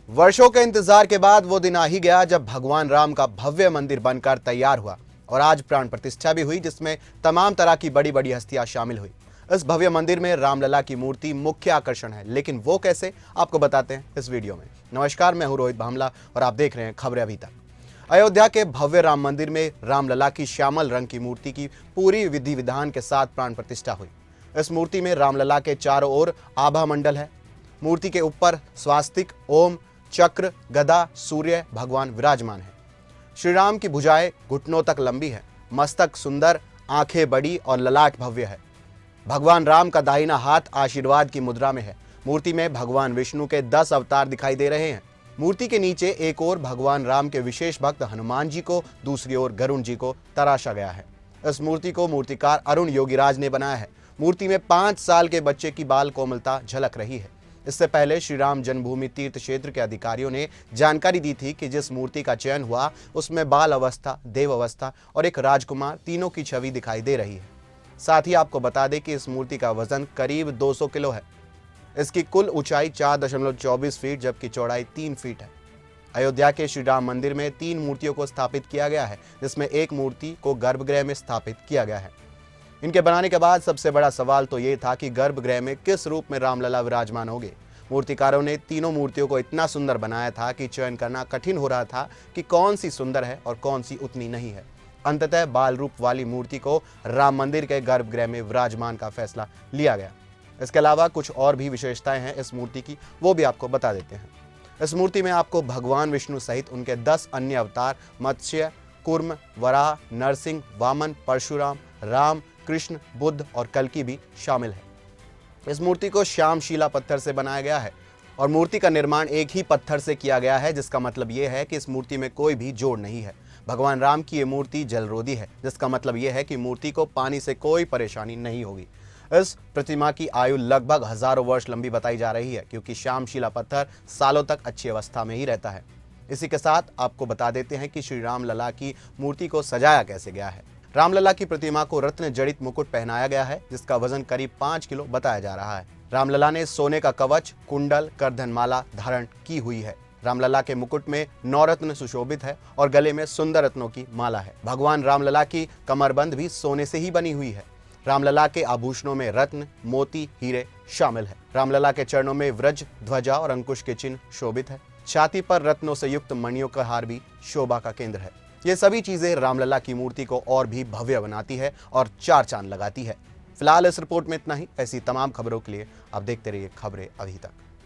वर्षों के इंतजार के बाद वो दिन आ ही गया जब भगवान राम का भव्य मंदिर बनकर तैयार हुआ और आज प्राण प्रतिष्ठा भी हुई, जिसमें तमाम तरह की बड़ी बड़ी हस्तियां शामिल हुई। इस भव्य मंदिर में रामलला की मूर्ति मुख्य आकर्षण है, लेकिन वो कैसे, आपको बताते हैं इस वीडियो में। नमस्कार, मैं हूं रोहित भामला और आप देख रहे हैं खबरें अभी तक। अयोध्या के भव्य राम मंदिर में रामलला की श्यामल रंग की मूर्ति की पूरी विधि विधान के साथ प्राण प्रतिष्ठा हुई। इस मूर्ति में रामलला के चारों ओर आभा मंडल है। मूर्ति के ऊपर स्वास्तिक, ओम, चक्र, गदा, सूर्य भगवान विराजमान है। श्री राम की भुजाएं घुटनों तक लंबी है, मस्तक सुंदर, आंखें बड़ी और ललाट भव्य है। भगवान राम का दाहिना हाथ आशीर्वाद की मुद्रा में है। मूर्ति में भगवान विष्णु के 10 अवतार दिखाई दे रहे हैं। मूर्ति के नीचे एक ओर भगवान राम के विशेष भक्त हनुमान जी को, दूसरी ओर गरुण जी को तराशा गया है। इस मूर्ति को मूर्तिकार अरुण योगीराज ने बनाया है। मूर्ति में 5 साल के बच्चे की बाल कोमलता झलक रही है। इससे पहले श्री राम जन्मभूमि तीर्थ क्षेत्र के अधिकारियों ने जानकारी दी थी कि जिस मूर्ति का चयन हुआ उसमें बाल अवस्था, देव अवस्था और एक राजकुमार तीनों की छवि दिखाई दे रही है। साथ ही आपको बता दें कि इस मूर्ति का वजन करीब 200 किलो है। इसकी कुल ऊंचाई 4.24 फीट जबकि चौड़ाई 3 फीट है। अयोध्या के श्री राम मंदिर में 3 मूर्तियों को स्थापित किया गया है, जिसमें एक मूर्ति को गर्भगृह में स्थापित किया गया है। इनके बनाने के बाद सबसे बड़ा सवाल तो ये था कि गर्भगृह में किस रूप में रामलला विराजमान होंगे। मूर्तिकारों ने तीनों मूर्तियों को इतना सुंदर बनाया था कि चयन करना कठिन हो रहा था कि कौन सी सुंदर है और कौन सी उतनी नहीं है। अंततः बाल रूप वाली मूर्ति को राम मंदिर के गर्भगृह में विराजमान का फैसला लिया गया। इसके अलावा कुछ और भी विशेषताएं हैं इस मूर्ति की, वो भी आपको बता देते हैं। इस मूर्ति में आपको भगवान विष्णु सहित उनके 10 अन्य अवतार मत्स्य, कूर्म, वराह, नरसिंह, वामन, परशुराम, राम, कृष्ण, बुद्ध और कल्कि भी शामिल है। इस मूर्ति को श्याम शिला पत्थर से बनाया गया है और मूर्ति का निर्माण एक ही पत्थर से किया गया है, जिसका मतलब यह है कि इस मूर्ति में कोई भी जोड़ नहीं है। भगवान राम की ये मूर्ति जलरोधी है, जिसका मतलब यह है कि मूर्ति को पानी से कोई परेशानी नहीं होगी। इस प्रतिमा की आयु लगभग हजारों वर्ष लंबी बताई जा रही है, क्योंकि श्याम शिला पत्थर सालों तक अच्छी अवस्था में ही रहता है। इसी के साथ आपको बता देते हैं कि श्री राम लला की मूर्ति को सजाया कैसे गया है। रामलला की प्रतिमा को रत्न जड़ित मुकुट पहनाया गया है, जिसका वजन करीब 5 किलो बताया जा रहा है। रामलला ने सोने का कवच, कुंडल, करधन माला धारण की हुई है। रामलला के मुकुट में 9 रत्न सुशोभित है और गले में सुंदर रत्नों की माला है। भगवान रामलला की कमरबंद भी सोने से ही बनी हुई है। रामलला के आभूषणों में रत्न, मोती, हीरे शामिल है। रामलला के चरणों में व्रज, ध्वजा और अंकुश के चिन्ह शोभित है। छाती पर रत्नों से युक्त मणियों का हार भी शोभा का केंद्र है। ये सभी चीजें रामलला की मूर्ति को और भी भव्य बनाती है और 4 चांद लगाती है। फिलहाल इस रिपोर्ट में इतना ही। ऐसी तमाम खबरों के लिए आप देखते रहिए खबरें अभी तक।